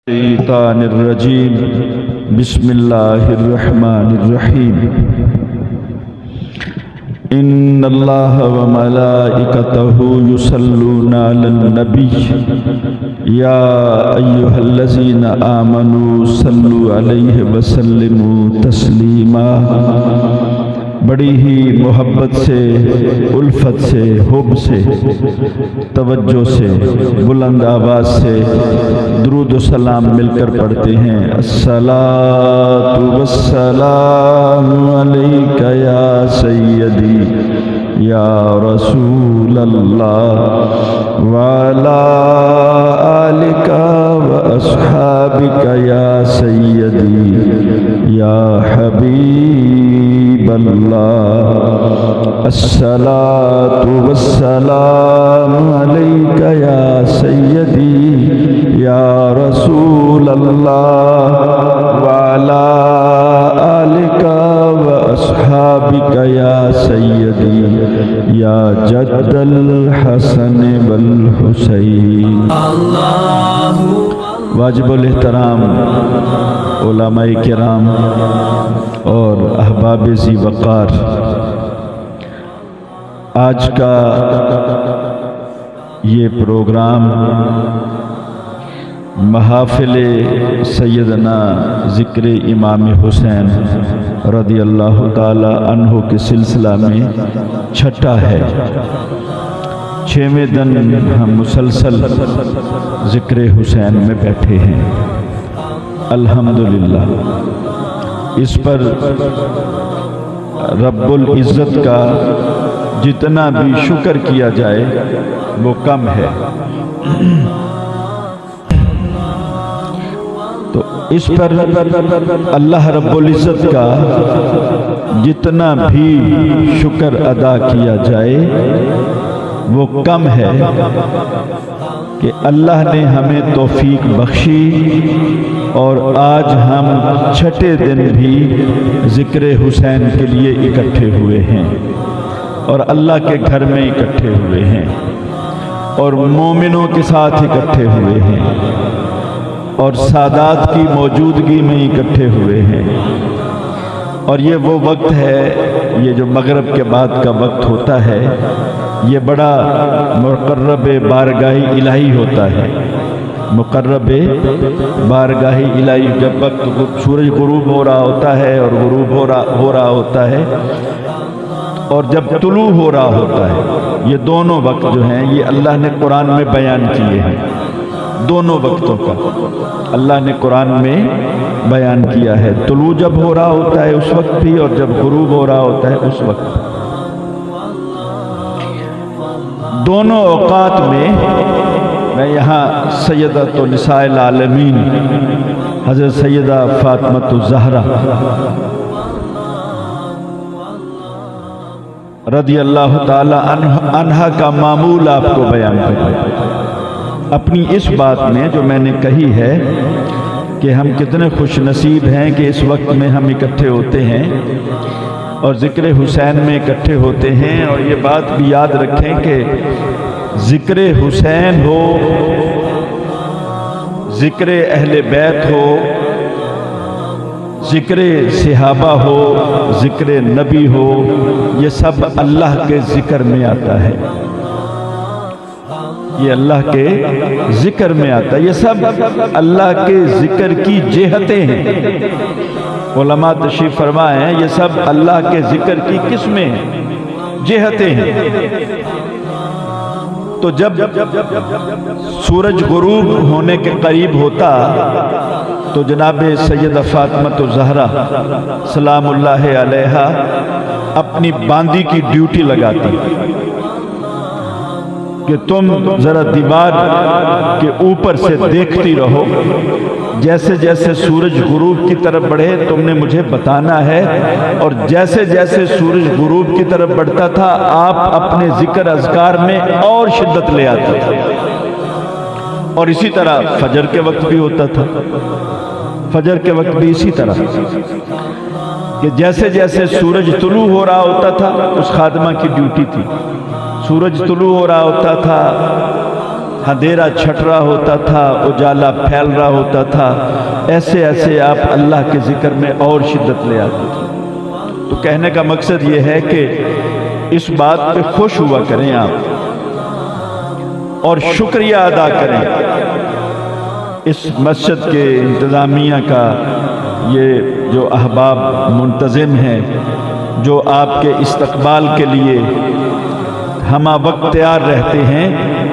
الشيطان الرجيم بسم الله الرحمن الرحيم إن الله وملائكته يصلون على النبي يا أيها الذين آمنوا صلوا عليه وسلموا تسليما۔ بڑی ہی محبت سے، الفت سے، حب سے، توجہ سے، بلند آواز سے درود و سلام مل کر پڑھتے ہیں۔ الصلاۃ والسلام علیک یا سیدی یا رسول اللہ وعلی آلک واصحابک یا سیدی یا حبیب اللہ۔ الصلاۃ والسلام علیک یا سیدی یا رسول اللہ وعلی آلک واصحابک یا سیدی یا جد الحسن والحسین۔ واجب الاحترام علماء کرام اور احباب ذی وقار، آج کا یہ پروگرام محافل سیدنا ذکر امام حسین رضی اللہ تعالی عنہ کے سلسلہ میں چھٹا ہے۔ 6ویں دن ہم مسلسل ذکر حسین میں بیٹھے ہیں۔ الحمدللہ اس پر رب العزت کا جتنا بھی شکر کیا جائے وہ کم ہے۔ تو اس پر اللہ رب العزت کا جتنا بھی شکر ادا کیا جائے وہ کم ہے کہ اللہ نے ہمیں توفیق بخشی اور آج ہم چھٹے دن بھی ذکر حسین کے لیے اکٹھے ہوئے ہیں اور اللہ کے گھر میں اکٹھے ہوئے ہیں اور مومنوں کے ساتھ اکٹھے ہوئے ہیں اور سادات کی موجودگی میں اکٹھے ہوئے ہیں۔ اور یہ وہ وقت ہے، یہ جو مغرب کے بعد کا وقت ہوتا ہے، یہ بڑا مقرب بارگاہ الہی ہوتا ہے۔ مقرب بارگاہ الہی، جب وقت سورج غروب ہو رہا ہوتا ہے اور غروب ہو رہا ہوتا ہے اور جب طلوع ہو رہا ہوتا ہے، یہ دونوں وقت جو ہیں یہ اللہ نے قرآن میں بیان کیے ہیں۔ دونوں وقتوں کا اللہ نے قرآن میں بیان کیا ہے۔ طلوع جب ہو رہا ہوتا ہے اس وقت بھی، اور جب غروب ہو رہا ہوتا ہے اس وقت۔ دونوں اوقات میں یہاں سیدۃ نساء العالمین حضرت سیدہ فاطمہ الزہرا رضی اللہ تعالی عنہا کا معمول آپ کو بیان کرتا اپنی اس بات میں جو میں نے کہی ہے کہ ہم کتنے خوش نصیب ہیں کہ اس وقت میں ہم اکٹھے ہوتے ہیں اور ذکر حسین میں اکٹھے ہوتے ہیں۔ اور یہ بات بھی یاد رکھیں کہ ذکر حسین ہو، ذکر اہل بیت ہو، ذکر صحابہ ہو، ذکر نبی ہو، یہ سب اللہ کے ذکر میں آتا ہے۔ یہ اللہ کے ذکر میں آتا ہے، یہ سب اللہ کے ذکر کی جہتیں ہیں۔ علماء تشریف فرمائے ہیں یہ سب اللہ کے ذکر کی قسمیں ہیں، جہتیں ہیں۔ تو جب سورج غروب ہونے کے قریب ہوتا تو جناب سیدہ فاطمہ الزہرا سلام اللہ علیہا اپنی باندی کی ڈیوٹی لگاتی کہ تم ذرا دیوار کے اوپر سے دیکھتی رہو، جیسے جیسے سورج غروب کی طرف بڑھے تم نے مجھے بتانا ہے، اور جیسے جیسے سورج غروب کی طرف بڑھتا تھا آپ اپنے ذکر اذکار میں اور شدت لے آتے تھے۔ اور اسی طرح فجر کے وقت بھی ہوتا تھا، فجر کے وقت بھی اسی طرح کہ جیسے جیسے سورج طلوع ہو رہا ہوتا تھا، اس خادمہ کی ڈیوٹی تھی، سورج طلوع ہو رہا ہوتا تھا اندھیرا چھٹ رہا ہوتا تھا، اجالا پھیل رہا ہوتا تھا، ایسے ایسے آپ اللہ کے ذکر میں اور شدت لے آتے تھے۔ تو کہنے کا مقصد یہ ہے کہ اس بات پہ خوش ہوا کریں آپ اور شکریہ ادا کریں اس مسجد کے انتظامیہ کا، یہ جو احباب منتظم ہیں جو آپ کے استقبال کے لیے ہمہ وقت تیار رہتے ہیں،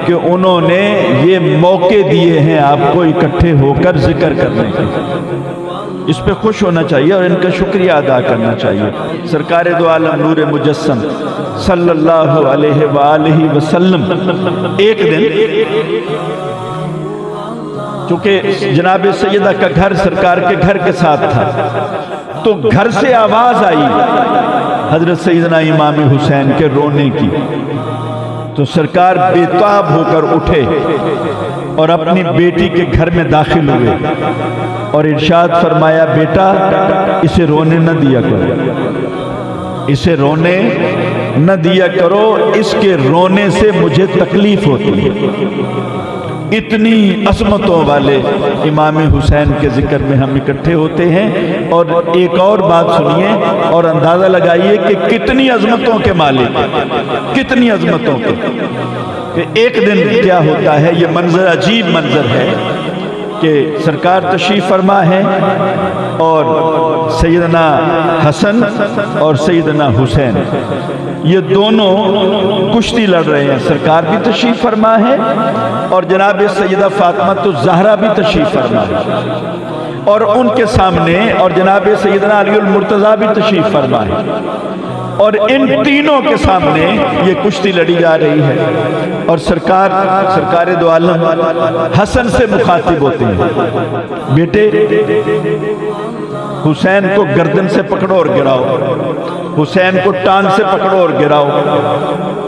کہ انہوں نے یہ موقع دیے ہیں آپ کو اکٹھے ہو کر ذکر کرنے کے۔ اس پہ خوش ہونا چاہیے اور ان کا شکریہ ادا کرنا چاہیے۔ سرکار دو عالم نور مجسم صلی اللہ علیہ وآلہ وسلم ایک دن، چونکہ جناب سیدہ کا گھر سرکار کے گھر کے ساتھ تھا، تو گھر سے آواز آئی حضرت سیدنا امام حسین کے رونے کی، تو سرکار بے تاب ہو کر اٹھے اور اپنی بیٹی کے گھر میں داخل ہوئے اور ارشاد فرمایا، بیٹا اسے رونے نہ دیا کرو، اسے رونے نہ دیا کرو، اس کے رونے سے مجھے تکلیف ہوتی ہے۔ اتنی عظمتوں والے امام حسین کے ذکر میں ہم اکٹھے ہوتے ہیں، اور ایک اور بات سنیے اور اندازہ لگائیے کہ کتنی عظمتوں کے مالک، کتنی عظمتوں کے۔ کہ ایک دن کیا ہوتا ہے، یہ منظر عجیب منظر ہے کہ سرکار تشریف فرما ہے اور سیدنا حسن اور سیدنا حسین یہ دونوں کشتی لڑ رہے ہیں۔ سرکار بھی تشریف فرما ہے اور جناب سیدہ فاطمہ الزہرا بھی تشریف فرما ہے، اور ان کے سامنے اور جناب سیدنا علی المرتضیٰ بھی تشریف فرما ہے، اور ان تینوں کے سامنے یہ کشتی لڑی جا رہی ہے، اور سرکار دو عالم حسن سے مخاطب ہوتے ہیں، بیٹے حسین کو گردن سے پکڑو اور گراؤ، حسین کو ٹانگ سے پکڑو اور گراؤ،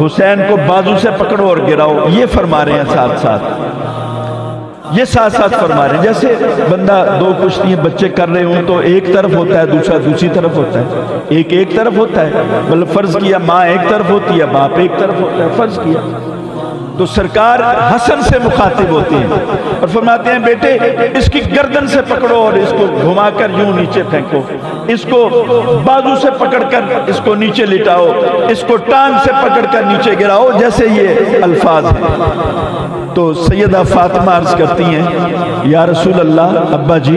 حسین کو بازو سے پکڑو اور گراؤ۔ یہ فرما رہے ہیں ساتھ ساتھ، یہ ساتھ ساتھ فرما رہے ہیں۔ جیسے بندہ دو کشتیاں بچے کر رہے ہوں تو ایک طرف ہوتا ہے، دوسرا دوسری طرف ہوتا ہے، ایک طرف ہوتا ہے، مطلب فرض کیا ماں ایک طرف ہوتی ہے، باپ ایک طرف ہوتا ہے، فرض کیا۔ تو سرکار حسن سے مخاطب ہوتے ہیں اور فرماتے ہیں، بیٹے اس کی گردن سے پکڑو اور اس کو گھما کر یوں نیچے پھینکو، اس کو بازو سے پکڑ کر اس کو نیچے لٹاؤ، اس کو ٹانگ سے پکڑ کر نیچے گراؤ، جیسے یہ الفاظ ہیں۔ تو سیدہ فاطمہ عرض کرتی ہیں، یا رسول اللہ، ابا جی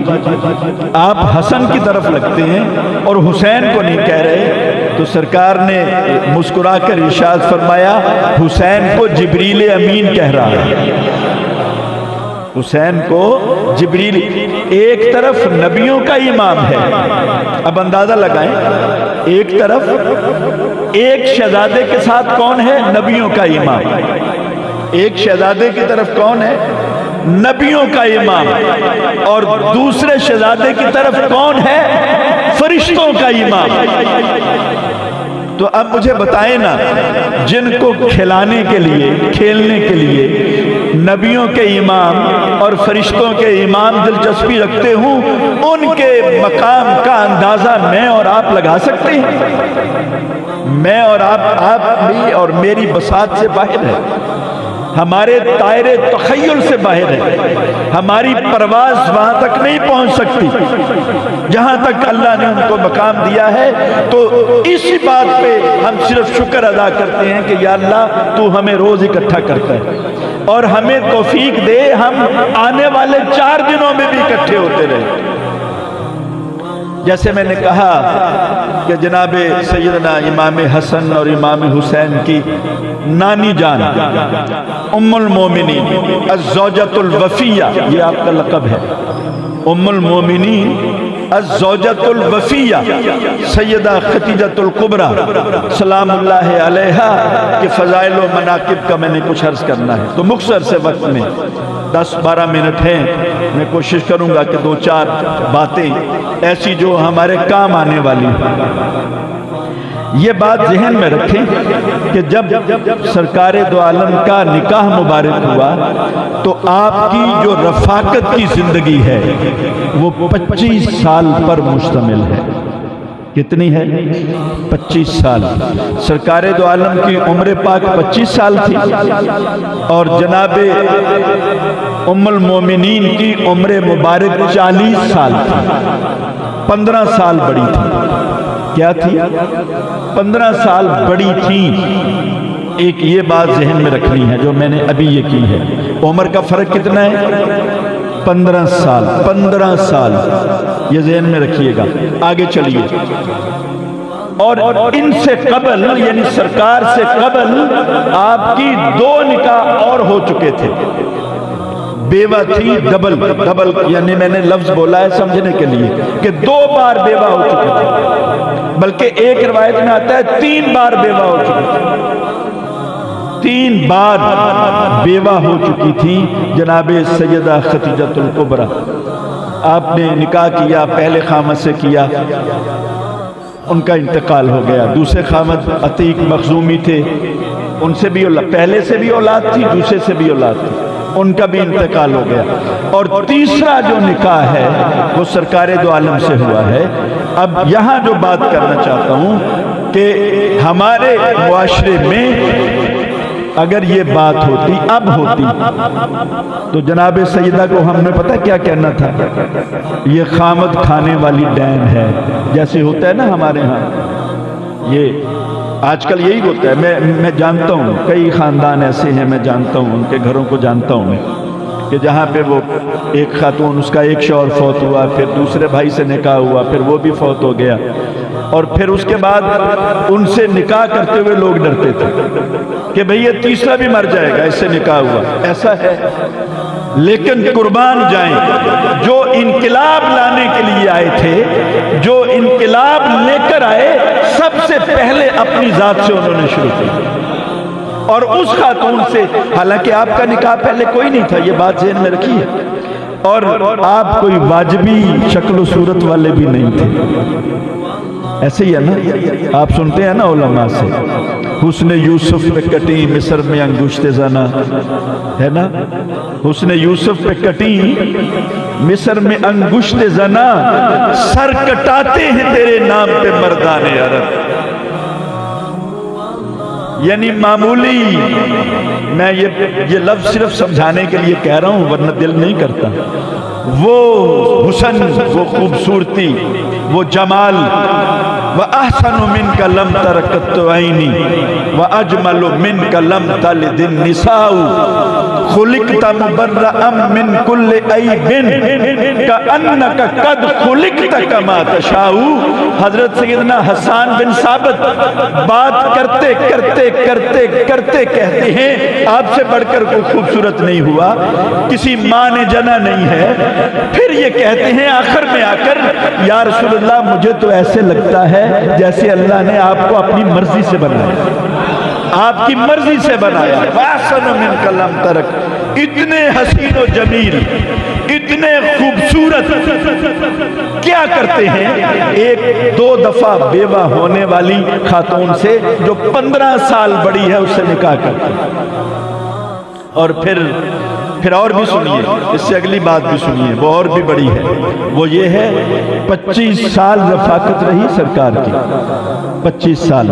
آپ حسن کی طرف لگتے ہیں اور حسین کو نہیں کہہ رہے۔ تو سرکار نے مسکرا کر ارشاد فرمایا، حسین کو جبریل امین کہہ رہا ہے، حسین کو جبریل، ایک طرف نبیوں کا امام ہے، اب اندازہ لگائیں، ایک طرف ایک شہزادے کے ساتھ کون ہے؟ نبیوں کا امام، ایک شہزادے کی طرف کون ہے؟ نبیوں کا امام، اور دوسرے شہزادے کی طرف کون ہے؟ فرشتوں کا امام۔ تو اب مجھے بتائیں نا، جن کو کھلانے کے لیے، کھیلنے کے لیے نبیوں کے امام اور فرشتوں کے امام دلچسپی رکھتے ہوں، ان کے مقام کا اندازہ میں اور آپ لگا سکتے ہیں؟ میں اور آپ بھی اور میری بساط سے باہر ہے، ہمارے دائرے تخیل سے باہر ہے، ہماری پرواز وہاں تک نہیں پہنچ سکتی جہاں تک اللہ نے ان کو مقام دیا ہے۔ تو اسی بات پہ ہم صرف شکر ادا کرتے ہیں کہ یا اللہ تو ہمیں روز اکٹھا کرتا ہے اور ہمیں توفیق دے ہم آنے والے 4 دنوں میں بھی اکٹھے ہوتے رہے۔ جیسے میں نے کہا کہ جناب سیدنا امام حسن اور امام حسین کی نانی جان ام المومنین الزوجۃ الوفیہ، یہ آپ کا لقب ہے، ام المومنین الزوجۃ الوفیہ سیدہ خدیجۃ الکبریٰ سلام اللہ علیہا کے فضائل و مناقب کا میں نے کچھ عرض کرنا ہے، تو مختصر سے وقت میں 10-12 منٹ ہیں، میں کوشش کروں گا کہ 2-4 باتیں ایسی جو ہمارے کام آنے والی ہیں۔ یہ بات ذہن میں رکھیں کہ جب سرکار دو عالم کا نکاح مبارک ہوا تو آپ کی جو رفاقت کی زندگی ہے وہ 25 سال پر مشتمل ہے، کتنی ہے؟ 25 سال۔ سرکار دو عالم کی عمر پاک 25 سال تھی اور جناب ام المومنین کی عمر مبارک 40 سال تھی۔ 15 سال بڑی تھی۔ کیا تھی؟ 15 سال بڑی تھی۔ ایک یہ بات ذہن میں رکھنی ہے جو میں نے ابھی یہ کی ہے، عمر کا فرق کتنا ہے؟ 15 سال۔ 15 سال یہ ذہن میں رکھیے گا۔ آگے چلیے، اور ان سے قبل یعنی سرکار سے قبل آپ کی 2 نکاح اور ہو چکے تھے۔ بیوہ تھی، ڈبل یعنی میں نے لفظ بولا ہے سمجھنے کے لیے کہ 2 بار بیوہ ہو چکے تھے، بلکہ ایک روایت میں آتا ہے 3 بار بیوہ ہو چکے تھے۔ 3 بار بیوہ ہو چکی تھی جناب سیدہ خدیجہ الکبریٰ۔ آپ نے نکاح کیا، پہلے خامد سے کیا، ان کا انتقال ہو گیا۔ دوسرے خامد عتیق مخزومی تھے، ان سے بھی پہلے سے بھی اولاد تھی، دوسرے سے بھی اولاد تھی، ان کا بھی انتقال ہو گیا۔ اور تیسرا جو نکاح ہے وہ سرکار دو عالم سے ہوا ہے۔ اب یہاں جو بات کرنا چاہتا ہوں کہ ہمارے معاشرے میں اگر یہ بات ہوتی، اب ہوتی، تو جناب سیدہ کو ہم نے پتہ کیا کہنا تھا؟ یہ خامد کھانے والی ڈین ہے، جیسے ہوتا ہے نا ہمارے ہاں۔ یہ آج کل یہی ہوتا ہے۔ میں جانتا ہوں کئی خاندان ایسے ہیں، میں جانتا ہوں ان کے گھروں کو جانتا ہوں میں، کہ جہاں پہ وہ ایک خاتون، اس کا ایک شوہر فوت ہوا، پھر دوسرے بھائی سے نکاح ہوا، پھر وہ بھی فوت ہو گیا، اور پھر اس کے بعد ان سے نکاح کرتے ہوئے لوگ ڈرتے تھے کہ بھئی یہ تیسرا بھی مر جائے گا، اس سے نکاح ہوا۔ ایسا ہے، لیکن قربان جائیں جو انقلاب لانے کے لیے آئے تھے، جو انقلاب لے کر آئے، سب سے پہلے اپنی ذات سے انہوں نے شروع کیا، اور اس خاتون سے، حالانکہ آپ کا نکاح پہلے کوئی نہیں تھا، یہ بات ذہن میں رکھیے، اور آپ کوئی واجبی شکل و صورت والے بھی نہیں تھے۔ ایسے ہی ہے نا، آپ سنتے ہیں نا علماء سے، حسن یوسف پہ کٹی مصر میں انگشت زنا، ہے نا، حسن یوسف پہ کٹی مصر میں انگشت زنا، سر کٹاتے ہیں تیرے نام پہ مردان عرب۔ یعنی معمولی، میں یہ لفظ صرف سمجھانے کے لیے کہہ رہا ہوں ورنہ دل نہیں کرتا، وہ حسن، وہ خوبصورتی، وہ جمال، وَأَحْسَنُ مِنْكَ لَمْ تَرَ قَطُّ عَيْنِي وَأَجْمَلُ مِنْكَ لَمْ تَلِدِ النِّسَاءُ خُلِقْتَ مُبَرَّأً مِنْ كُلِّ عَيْبٍ كَأَنَّكَ قَدْ خُلِقْتَ كَمَا تَشَاءُ۔ حضرت سیدنا حسان بن ثابت بات کرتے کرتے کرتے کرتے کہتے ہیں آپ سے بڑھ کر کوئی خوبصورت نہیں ہوا، کسی ماں نے جنا نہیں ہے۔ پھر یہ کہتے ہیں آخر میں آ کر، یا رسول اللہ مجھے تو ایسے لگتا ہے جیسے اللہ نے آپ کو اپنی مرضی سے بنایا، آپ کی مرضی سے بنایا۔ وَأَحْسَنُ مِنْكَ لَمْ تَرَ، اتنے حسین و جمیل، اتنے خوبصورت، کیا کرتے ہیں؟ 1-2 دفعہ بیوہ ہونے والی خاتون سے جو 15 سال بڑی ہے اس سے نکاح کرتے ہیں۔ اور پھر اور بھی سنیے، اس سے اگلی بات بھی سنیے، وہ اور بھی بڑی ہے، وہ یہ ہے 25 سال رفاقت رہی سرکار کی، 25 سال۔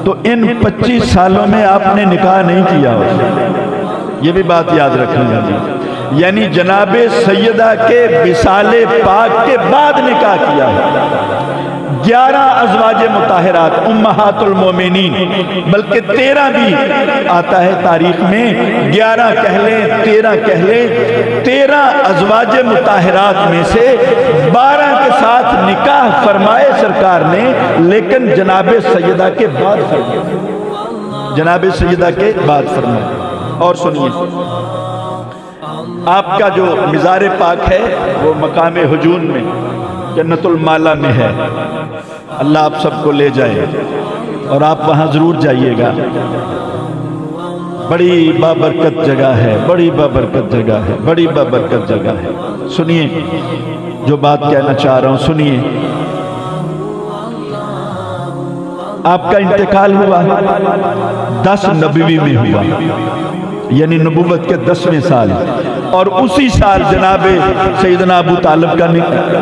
تو ان 25 سالوں میں آپ نے نکاح نہیں کیا ہو، یہ بھی بات یاد رکھیں گا جی، یعنی جناب سیدہ کے وصال پاک کے بعد نکاح کیا ہے۔ 11 ازواج مطہرات امہات المومنین، بلکہ 13 بھی آتا ہے تاریخ میں، 11 کہہ لیں 13 کہہ لیں، 13 ازواج مطہرات میں سے 12 کے ساتھ نکاح فرمائے سرکار نے، لیکن جناب سیدہ کے بعد فرمائے، جناب سیدہ کے بعد فرمائے۔ اور سنیے، آپ کا جو مزار پاک ہے وہ مقام ہجون میں جنت المالا میں ہے، اللہ آپ سب کو لے جائے اور آپ وہاں ضرور جائیے گا۔ بڑی بابرکت جگہ ہے، بڑی بابرکت جگہ ہے، بڑی بابرکت جگہ ہے۔ سنیے جو بات کہنا چاہ رہا ہوں، سنیے۔ آپ کا انتقال ہوا 10 نبوی میں ہوا، یعنی نبوت کے 10ویں سال، اور اسی سال جناب سیدنا ابو طالب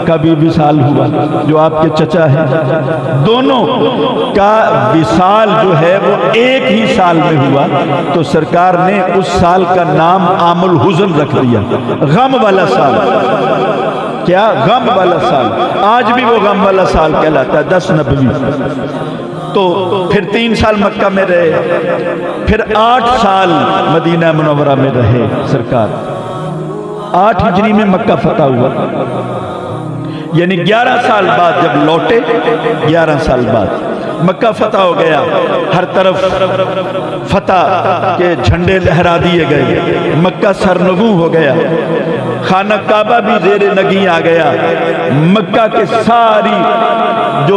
کا بھی وصال ہوا جو آپ کے چچا ہیں. دونوں کا وصال جو ہے وہ ایک ہی سال میں ہوا تو سرکار نے اس سال کا نام عام الحزن رکھ دیا, غم والا سال. کیا؟ غم والا سال. آج بھی وہ غم والا سال کہلاتا ہے 10 نبوی. تو پھر 3 سال مکہ میں رہے, پھر 8 سال مدینہ منورہ میں رہے سرکار. 8 ہجری میں مکہ فتح ہوا, یعنی 11 سال بعد جب لوٹے, 11 سال بعد مکہ فتح ہو گیا. ہر طرف فتح کے جھنڈے لہرا دیے گئے, مکہ سرنگوں ہو گیا, خانہ کعبہ بھی زیر نگیں آ گیا. مکہ کے ساری جو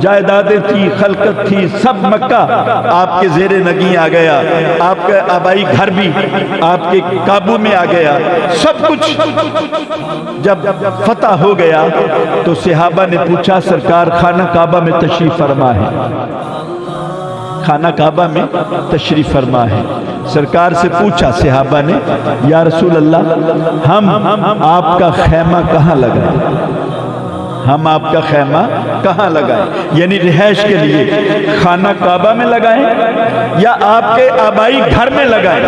جائیدادیں تھی, خلقت تھی, سب مکہ آپ کے زیر نگیں آ گیا. آپ کا آبائی گھر بھی آپ کے قابو میں آ گیا. سب کچھ جب فتح ہو گیا تو صحابہ نے پوچھا سرکار خانہ کعبہ میں تشریف فرما ہے, خانہ کعبہ میں تشریف فرما ہے. سرکار سے پوچھا صحابہ نے, یا رسول اللہ ہم آپ کا خیمہ کہاں لگائیں, ہم آپ کا خیمہ کہاں لگائیں, یعنی رہائش کے لیے خانہ کعبہ میں لگائیں یا آپ کے آبائی گھر میں لگائیں,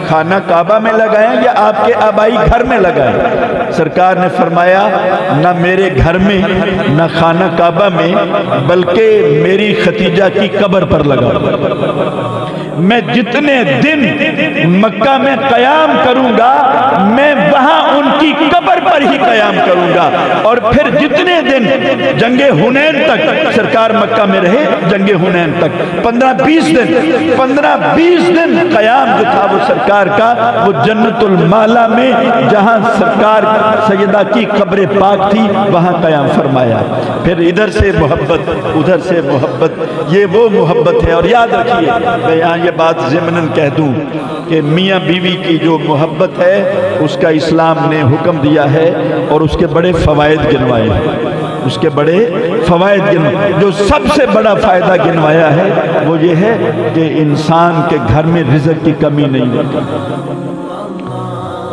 خانہ کعبہ میں لگائیں یا آپ کے آبائی گھر میں لگائیں. سرکار نے فرمایا نہ میرے گھر میں نہ خانہ کعبہ میں, بلکہ میری ختیجہ کی قبر پر لگاؤ. میں جتنے دن مکہ میں قیام کروں گا میں وہاں ان کی قبر پر ہی قیام کروں گا. اور پھر جتنے دن جنگ حنین تک سرکار مکہ میں رہے, جنگ حنین تک 15-20 دن قیام جو تھا وہ سرکار کا, وہ جنت المعلا میں جہاں سرکار سیدہ کی قبر پاک تھی وہاں قیام فرمایا. پھر ادھر سے محبت ادھر سے محبت, یہ وہ محبت ہے. اور یاد رکھیے میں یہاں یہ بات ضمناً کہہ دوں کہ میاں بیوی کی جو محبت ہے اس کا اسلام نے حکم دیا ہے اور اس کے بڑے فوائد گنوائے ہیں. اس کے بڑے فوائد گنوائے, جو سب سے بڑا فائدہ گنوایا ہے وہ یہ ہے کہ انسان کے گھر میں رزق کی کمی نہیں ہوتی.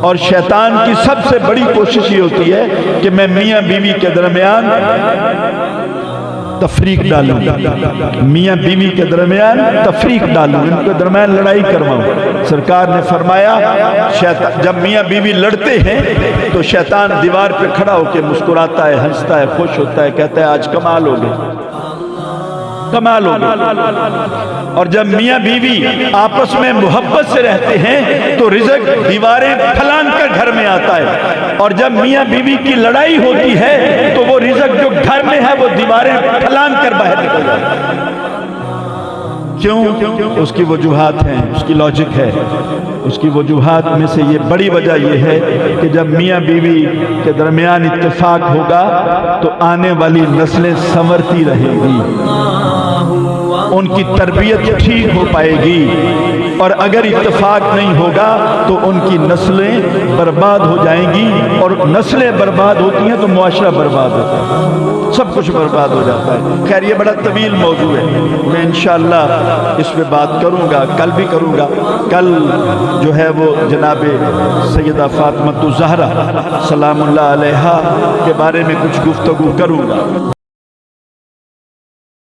اور شیطان کی سب سے بڑی کوشش یہ ہوتی ہے کہ میں میاں بیوی کے درمیان تفریق ڈالوں, میاں بیوی کے درمیان تفریق ڈالوں, ان کے درمیان لڑائی کرواؤں. سرکار نے فرمایا جب میاں بیوی لڑتے ہیں تو شیطان دیوار پہ کھڑا ہو کے مسکراتا ہے, ہنستا ہے, خوش ہوتا ہے, کہتا ہے آج کمال ہو گئے, کمال ہو گئے. اور جب میاں بیوی آپس میں محبت سے رہتے ہیں تو رزق دیواریں پھلانگ کر گھر میں آتا ہے. اور جب میاں بیوی کی لڑائی ہوتی ہے تو وہ رزق جو گھر میں ہے وہ دیواریں پھلانگ کر باہر نکل جاتا ہے. کیوں؟ اس کی وجوہات ہیں, اس کی لاجک ہے. اس کی وجوہات میں سے یہ بڑی وجہ یہ ہے کہ جب میاں بیوی کے درمیان اتفاق ہوگا تو آنے والی نسلیں سنورتی رہیں گی, ان کی تربیت ٹھیک ہو پائے گی. اور اگر اتفاق نہیں ہوگا تو ان کی نسلیں برباد ہو جائیں گی, اور نسلیں برباد ہوتی ہیں تو معاشرہ برباد ہوتا ہے, سب کچھ برباد ہو جاتا ہے. خیر یہ بڑا طویل موضوع ہے, میں انشاءاللہ اس پہ بات کروں گا, کل بھی کروں گا. کل جو ہے وہ جناب سیدہ فاطمہ الزہرا سلام اللہ علیہا کے بارے میں کچھ گفتگو کروں گا.